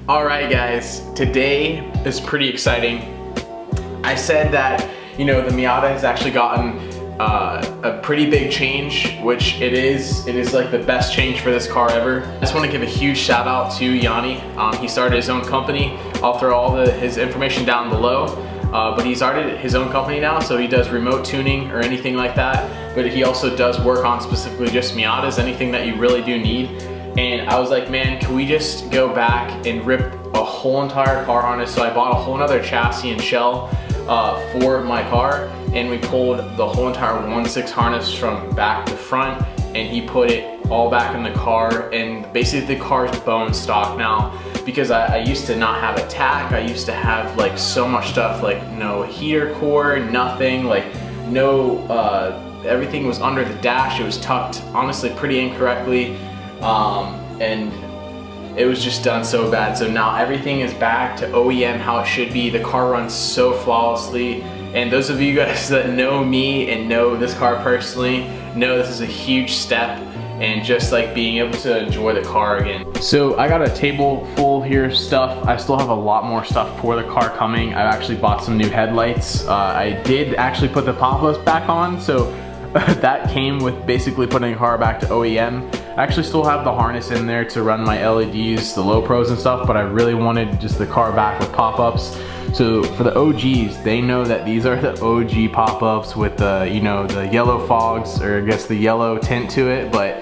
Alright guys, today is pretty exciting. I said that, you know, the Miata has actually gotten a pretty big change, which it is. It is like the best change for this car ever. I just want to give a huge shout out to Yanni. He started his own company. I'll throw all his information down below. But he started his own company now, so he does remote tuning or anything like that. But he also does work on specifically just Miatas, anything that you really do need. And I was like, man, can we just go back and rip a whole entire car harness? So I bought a whole nother chassis and shell for my car, and we pulled the whole entire 1.6 harness from back to front, and he put it all back in the car. And basically the car's bone stock now, because I used to not have a tack. I used to have like so much stuff, like no heater core, nothing, like no, everything was under the dash. It was tucked honestly pretty incorrectly. And it was just done so bad. So now everything is back to OEM how it should be. The car runs so flawlessly. And those of you guys that know me and know this car personally know this is a huge step, and just like being able to enjoy the car again. So I got a table full here of stuff. I still have a lot more stuff for the car coming. I've actually bought some new headlights. I did actually put the pop-ups back on, so that came with basically putting the car back to OEM. I actually still have the harness in there to run my LEDs, the low pros and stuff, but I really wanted just the car back with pop-ups. So for the OGs, they know that these are the OG pop-ups with the, you know, the yellow fogs, or I guess the yellow tint to it, but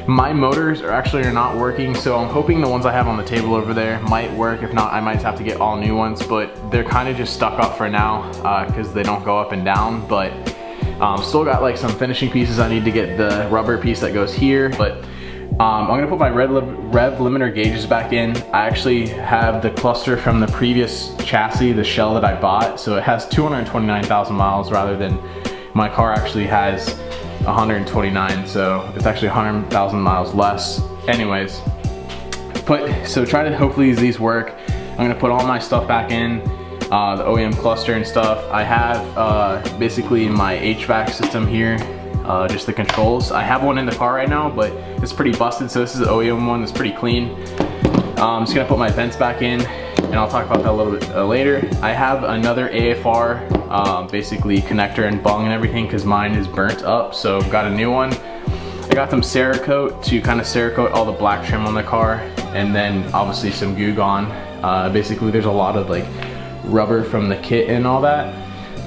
my motors are not working, so I'm hoping the ones I have on the table over there might work. If not, I might have to get all new ones, but they're kind of just stuck up for now because they don't go up and down. But still got like some finishing pieces. I need to get the rubber piece that goes here, but I'm gonna put my rev limiter gauges back in. I actually have the cluster from the previous chassis, the shell that I bought, so it has 229,000 miles rather than my car actually has 129, so it's actually 100,000 miles less. Anyways, so try to hopefully these work. I'm gonna put all my stuff back in. The OEM cluster and stuff. I have basically my HVAC system here, just the controls. I have one in the car right now, but it's pretty busted, so this is the OEM one. It's pretty clean. I'm just gonna put my vents back in, and I'll talk about that a little bit later. I have another AFR, basically connector and bung and everything, because mine is burnt up, so I've got a new one. I got them Cerakote to kind of Cerakote all the black trim on the car, and then obviously some Goo Gone. Basically there's a lot of like rubber from the kit and all that,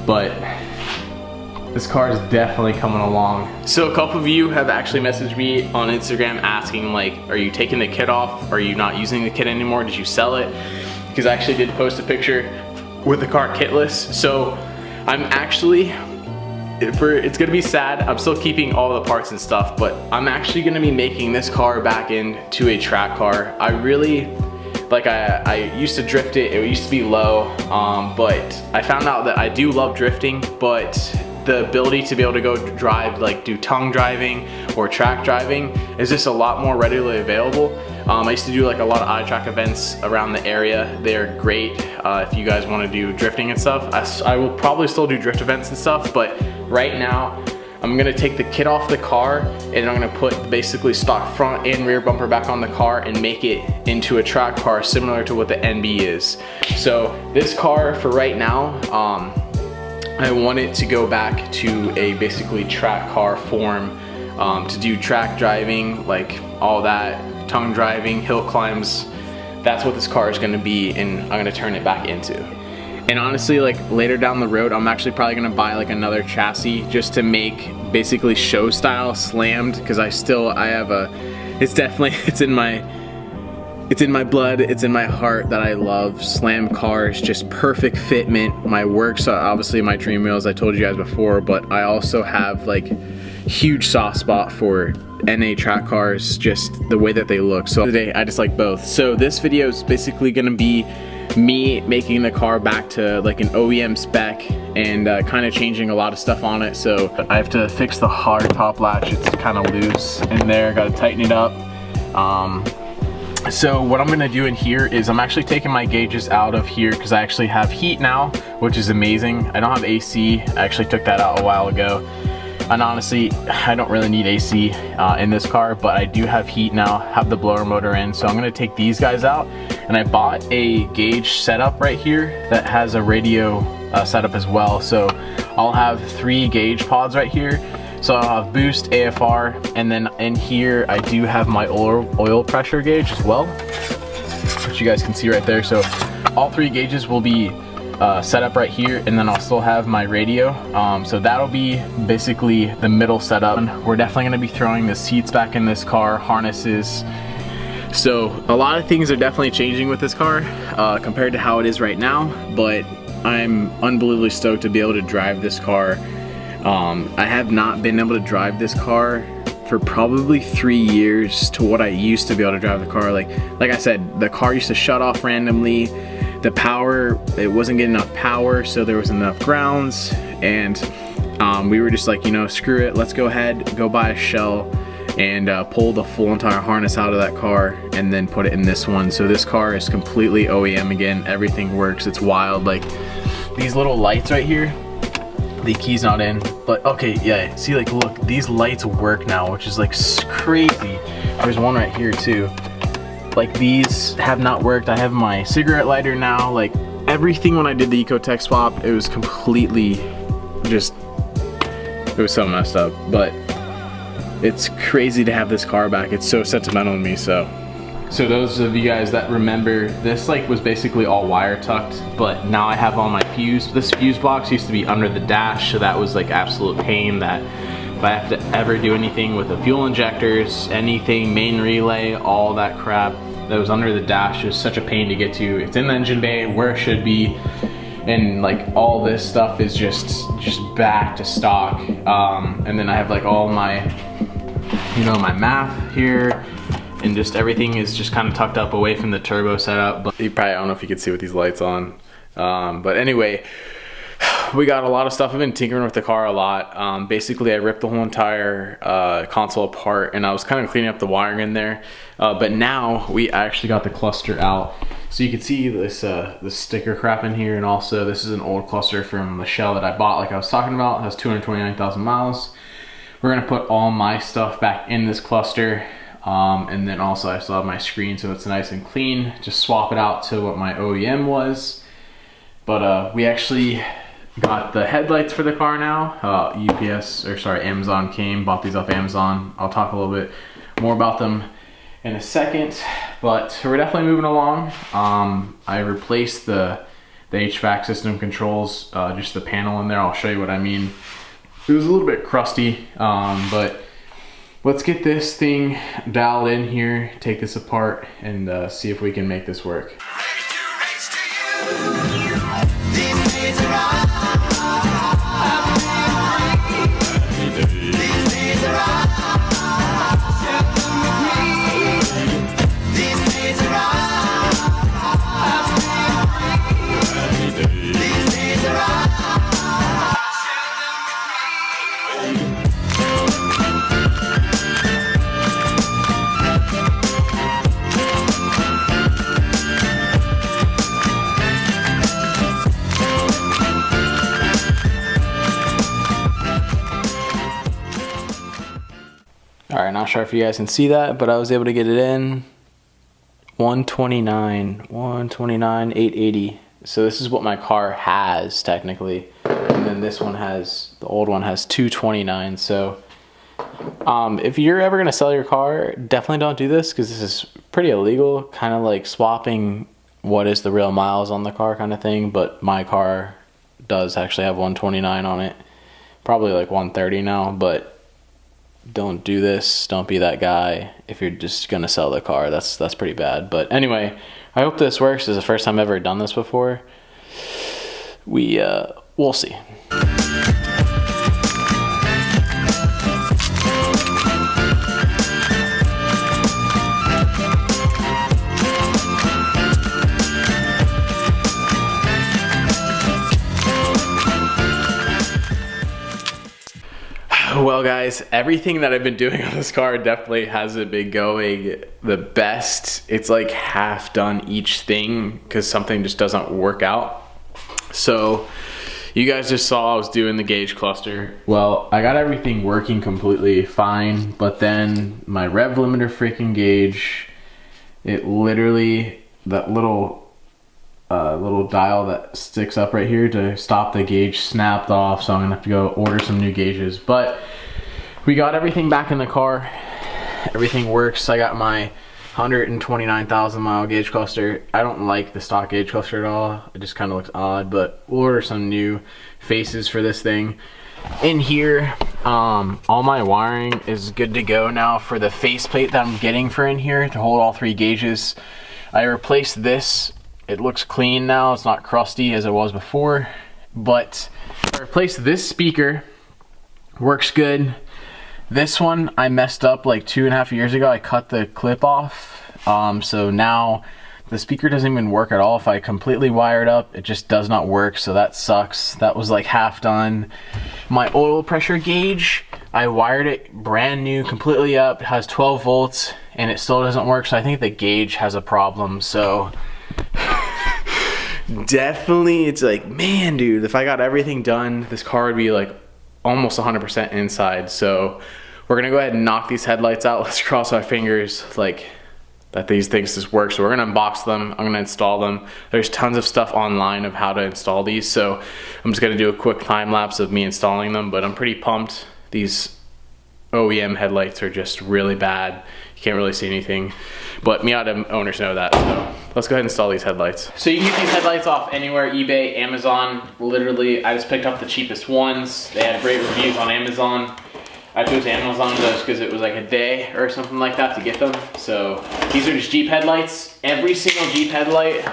but this car is definitely coming along. So a couple of you have actually messaged me on Instagram asking like, are you taking the kit off? Are you not using the kit anymore? Did you sell it? Because I actually did post a picture with the car kitless. So I'm actually, it's gonna be sad, I'm still keeping all the parts and stuff, but I'm actually gonna be making this car back into a track car. I really, like I used to drift it, it used to be low, but I found out that I do love drifting, but the ability to be able to go drive, like do tongue driving or track driving is just a lot more readily available. I used to do like a lot of iTrack events around the area. They're great if you guys want to do drifting and stuff. I will probably still do drift events and stuff, but right now I'm gonna take the kit off the car, and I'm gonna put basically stock front and rear bumper back on the car and make it into a track car similar to what the NB is. So this car for right now, I want it to go back to a basically track car form, to do track driving, like all that, tongue driving, hill climbs. That's what this car is gonna be, and I'm gonna turn it back into. And honestly, like later down the road, I'm actually probably gonna buy like another chassis just to make basically show style slammed, because I have a, it's in my blood, it's in my heart that I love slam cars, just perfect fitment. My works are obviously my dream wheels, I told you guys before, but I also have like huge soft spot for NA track cars, just the way that they look. So today I just like both. So this video is basically gonna be me making the car back to like an OEM spec and kind of changing a lot of stuff on it. So I have to fix the hard top latch, it's kind of loose in there, got to tighten it up. So what I'm gonna do in here is I'm actually taking my gauges out of here because I actually have heat now, which is amazing. I don't have AC, I actually took that out a while ago. And honestly, I don't really need AC in this car, but I do have heat now, have the blower motor in, so I'm gonna take these guys out. And I bought a gauge setup right here that has a radio setup as well. So I'll have 3 gauge pods right here. So I'll have boost, AFR, and then in here I do have my oil pressure gauge as well, which you guys can see right there. So all 3 gauges will be set up right here, and then I'll still have my radio. So that'll be basically the middle setup. We're definitely gonna be throwing the seats back in this car, harnesses. So a lot of things are definitely changing with this car compared to how it is right now, but I'm unbelievably stoked to be able to drive this car. I have not been able to drive this car for probably 3 years to what I used to be able to drive the car. Like I said, the car used to shut off randomly. The power, it wasn't getting enough power, so there wasn't enough grounds, and we were just like, you know, screw it, let's go ahead, go buy a shell and pull the full entire harness out of that car and then put it in this one. So this car is completely OEM again, everything works, it's wild. Like these little lights right here, the key's not in, but okay, yeah, see, like look, these lights work now, which is like crazy. There's one right here too. Like these have not worked. I have my cigarette lighter now. Like everything when I did the Ecotech swap, it was completely just, it was so messed up. But it's crazy to have this car back. It's so sentimental to me. So those of you guys that remember, this like was basically all wire tucked, but now I have all my fuse. This fuse box used to be under the dash, so that was like absolute pain. That if I have to ever do anything with the fuel injectors, anything, main relay, all that crap that was under the dash is such a pain to get to. It's in the engine bay where it should be, and like all this stuff is just back to stock. And then I have like all my, you know, my map here, and just everything is just kind of tucked up away from the turbo setup. But you probably, I don't know if you can see with these lights on, but anyway, we got a lot of stuff. I've been tinkering with the car a lot. Basically, I ripped the whole entire console apart, and I was kind of cleaning up the wiring in there. But now we actually got the cluster out. So you can see this this sticker crap in here, and also this is an old cluster from the shell that I bought, like I was talking about. It has 229,000 miles. We're gonna put all my stuff back in this cluster. And then also I still have my screen, so it's nice and clean. Just swap it out to what my OEM was. But we actually got the headlights for the car now. Amazon came, bought these off Amazon. I'll talk a little bit more about them in a second, but we're definitely moving along. I replaced the HVAC system controls, just the panel in there. I'll show you what I mean. It was a little bit crusty, but let's get this thing dialed in here, take this apart, and see if we can make this work. Alright, not sure if you guys can see that, but I was able to get it in. 129,880. So this is what my car has technically. And then this one has, the old one has 229. So if you're ever gonna sell your car, definitely don't do this, because this is pretty illegal. Kind of like swapping what is the real miles on the car kind of thing. But my car does actually have 129 on it. Probably like 130 now, but don't do this. Don't be that guy if you're just gonna sell the car. That's pretty bad. But anyway, I hope this works. This is the first time I've ever done this before. We'll see. Well guys, everything that I've been doing on this car definitely hasn't been going the best. It's like half done each thing because something just doesn't work out. So You guys just saw I was doing the gauge cluster. Well, I got everything working completely fine, but then my rev limiter freaking gauge, it literally, that little dial that sticks up right here to stop the gauge snapped off, so I'm gonna have to go order some new gauges. But we got everything back in the car. Everything works. I got my 129,000 mile gauge cluster. I don't like the stock gauge cluster at all. It just kind of looks odd, but we'll order some new faces for this thing. In here, all my wiring is good to go now for the faceplate that I'm getting for in here to hold all 3 gauges. I replaced this. It looks clean now. It's not crusty as it was before, but I replaced this speaker. Works good. This one I messed up like 2.5 years ago. I cut the clip off, so now the speaker doesn't even work at all. If I completely wire it up, it just does not work, so that sucks. That was like half done. My oil pressure gauge, I wired it brand new, completely up. It has 12 volts, and it still doesn't work, so I think the gauge has a problem. So definitely, it's like, man, dude, if I got everything done, this car would be like almost 100% inside. So we're gonna go ahead and knock these headlights out. Let's cross our fingers like that these things just work. So we're gonna unbox them. I'm gonna install them. There's tons of stuff online of how to install these, so I'm just gonna do a quick time lapse of me installing them, but I'm pretty pumped. These OEM headlights are just really bad. You can't really see anything, but Miata owners know that. So let's go ahead and install these headlights. So you can get these headlights off anywhere, eBay, Amazon. Literally, I just picked up the cheapest ones. They had great reviews on Amazon. I chose Amazon just because it was like a day or something like that to get them. So these are just Jeep headlights. Every single Jeep headlight,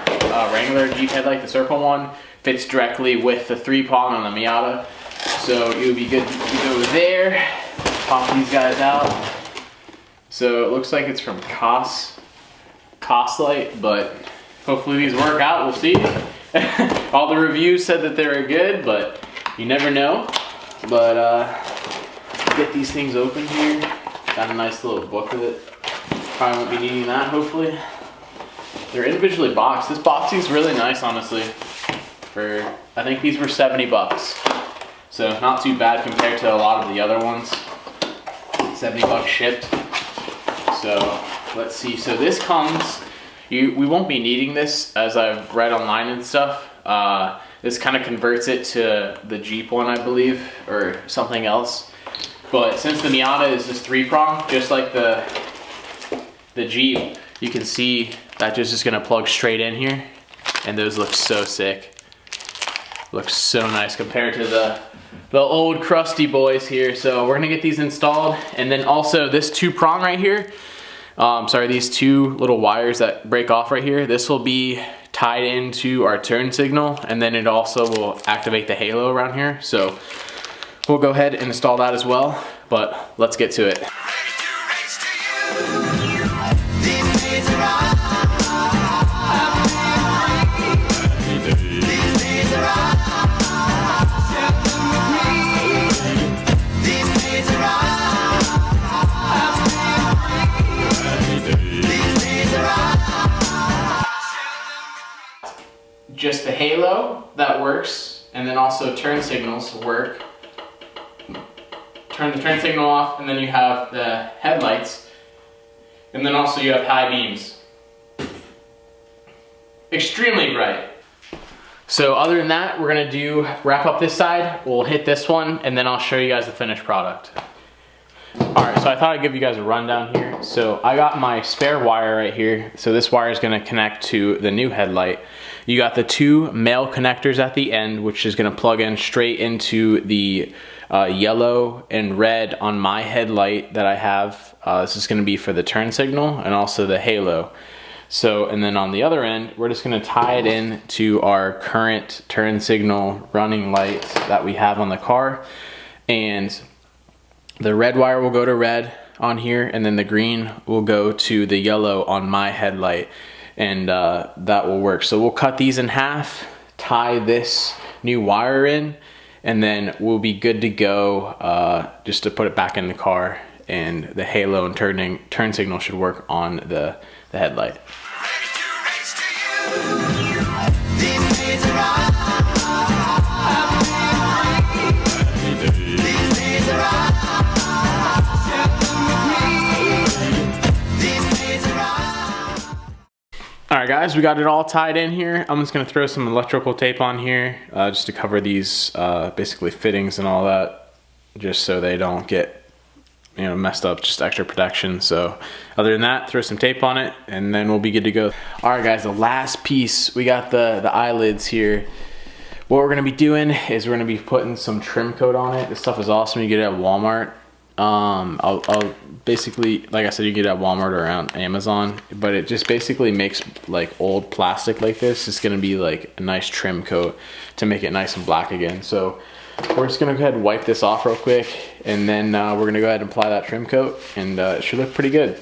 Wrangler Jeep headlight, the circle one, fits directly with the 3-prong on the Miata. So it would be good to go there. Pop these guys out. So it looks like it's from Headlight, but hopefully these work out. We'll see. All the reviews said that they were good, but you never know. But get these things open here. Got a nice little book with it. Probably won't be needing that, hopefully. They're individually boxed. This boxing is really nice, honestly. I think these were 70 bucks. So not too bad compared to a lot of the other ones. 70 bucks shipped. So let's see. So this comes, we won't be needing this, as I've read online and stuff. This kind of converts it to the Jeep one, I believe, or something else. But since the Miata is this 3-prong, just like the Jeep, you can see that just is gonna plug straight in here, and those look so sick. Looks so nice compared to the old crusty boys here. So we're gonna get these installed, and then also this 2-prong right here. These 2 little wires that break off right here. This will be tied into our turn signal, and then it also will activate the halo around here. So we'll go ahead and install that as well, but let's get to it. Just the halo that works, and then also turn signals work. Turn the turn signal off, and then you have the headlights, and then also you have high beams. Extremely bright. So other than that, we're gonna wrap up this side, we'll hit this one, and then I'll show you guys the finished product. Alright, so I thought I'd give you guys a rundown here. So I got my spare wire right here. So this wire is gonna connect to the new headlight. You got the 2 male connectors at the end, which is gonna plug in straight into the yellow and red on my headlight that I have. This is gonna be for the turn signal and also the halo. So, and then on the other end, we're just gonna tie it in to our current turn signal running lights that we have on the car. And the red wire will go to red on here, and then the green will go to the yellow on my headlight, and that will work. So we'll cut these in half, tie this new wire in, and then we'll be good to go just to put it back in the car, and the halo and turn signal should work on the headlight. Ready to race to you. All right, guys, we got it all tied in here. I'm just gonna throw some electrical tape on here just to cover these basically fittings and all that, just so they don't get, you know, messed up, just extra protection. So other than that, throw some tape on it and then we'll be good to go. All right, guys, the last piece, we got the eyelids here. What we're gonna be doing is we're gonna be putting some trim coat on it. This stuff is awesome. You get it at Walmart. I'll basically, like I said, you get it at Walmart or around Amazon, but it just basically makes like old plastic like this. It's gonna be like a nice trim coat to make it nice and black again. So we're just gonna go ahead and wipe this off real quick, and then we're gonna go ahead and apply that trim coat, and it should look pretty good.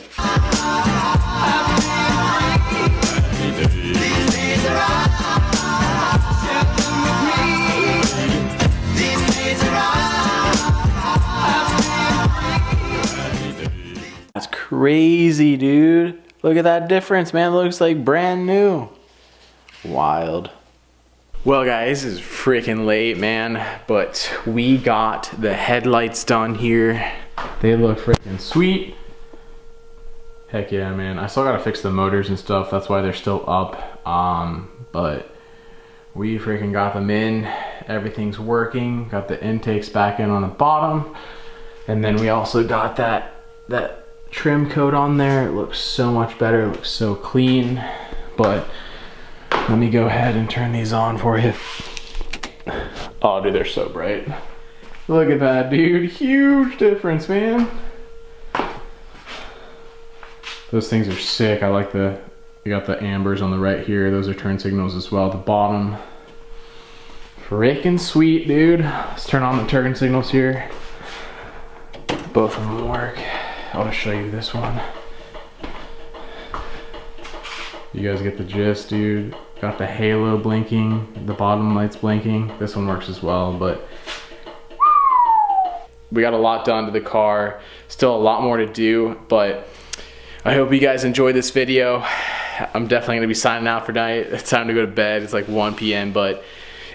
That's crazy, dude. Look at that difference, man. It looks like brand new. Wild. Well, guys, it's freaking late, man, but we got the headlights done here. They look freaking sweet. Heck yeah, man. I still gotta fix the motors and stuff. That's why they're still up. But we freaking got them in. Everything's working. Got the intakes back in on the bottom. And then we also got that trim coat on there. It looks so much better. It looks so clean. But let me go ahead and turn these on for you. Oh, dude, they're so bright. Look at that, dude. Huge difference, man. Those things are sick. I like you got the ambers on the right here. Those are turn signals as well at the bottom. Freaking sweet, dude. Let's turn on the turn signals here. Both of them work. I'll just show you this one. You guys get the gist, dude. Got the halo blinking, the bottom lights blinking. This one works as well, but we got a lot done to the car. Still a lot more to do, but I hope you guys enjoyed this video. I'm definitely gonna be signing out for tonight. It's time to go to bed. It's like 1 p.m. But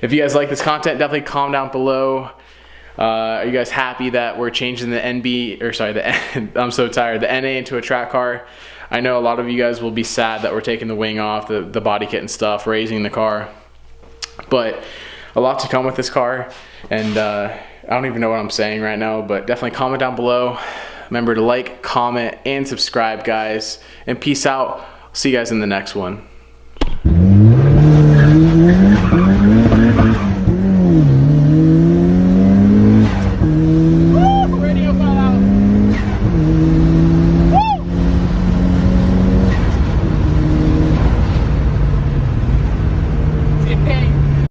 if you guys like this content, definitely comment down below. Are you guys happy that we're changing the I'm so tired, the NA into a track car? I know a lot of you guys will be sad that we're taking the wing off, the body kit and stuff, raising the car. But a lot to come with this car, and I don't even know what I'm saying right now, but definitely comment down below. Remember to like, comment, and subscribe, guys. And peace out. See you guys in the next one.